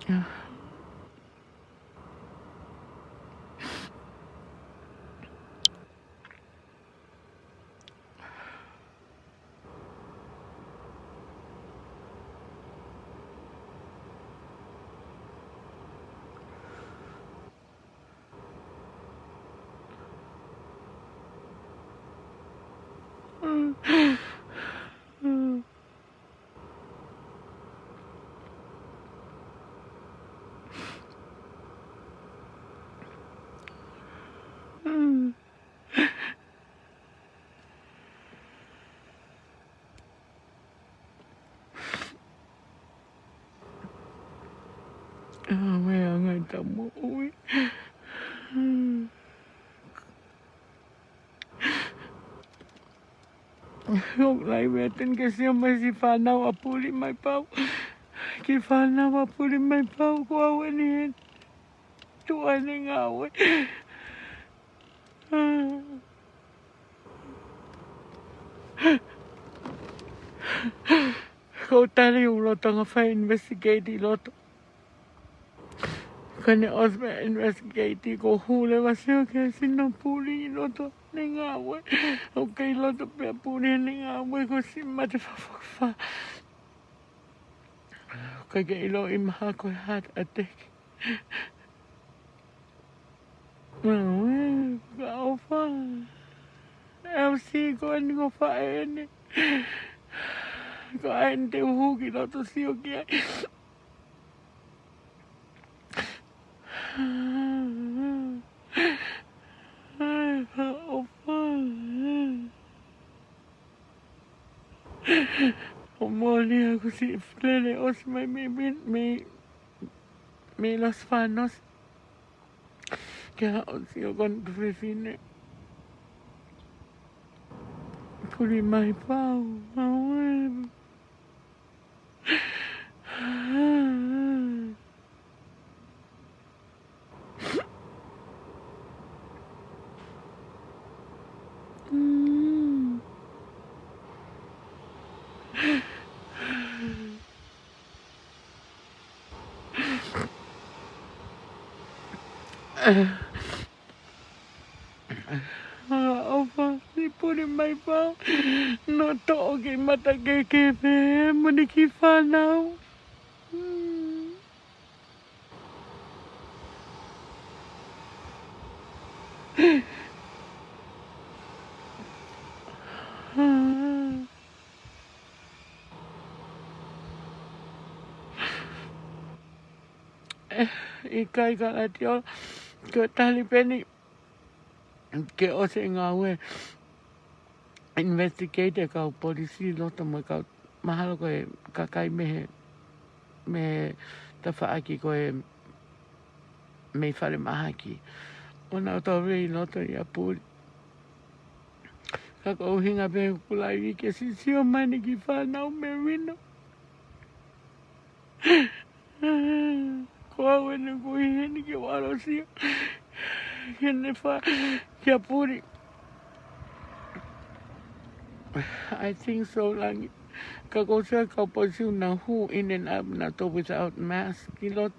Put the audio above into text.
Mẹ người ta mũi Yok lai wetin ke siya si Fanaw apuli may pau. Ki Fanaw apuli may pau ko awanihin. Tuwa ni ngawe. Kau tali yung loto nga fa investigate loto. Kanya osme investigate ko hule masyo ke sinapuli loto ni ngawe. Okay loto pe apuli ni ngawe ko si matafafakfa. Kaya ilo imaha ko heart attack. Kau fa. FC ko ani ko fa ene. Ko ente uhugi loto siyo kia. Umoli ako si Fleleos may Los Fanos. Kaya siyo kon prefine. Puli may pao. Opa, si puli may pao. No to okay mata kekepe. Maniki Fanaw. Ikai kalatio. Ke tali peni. Ke ose ngawe. Investigate kau polisi loto mo kau mahalo ko kakai me tafaaki ko me fale mahaki. Ona to rei loto ya puli. Kako hinga pe kulai ke sisio mani ki Fanaw merino. Ko wena ko hini ke walo sio. Kene fa ya puli. I think so lang. Kako siya kaposiw na who in and out na to without mask. Kilot.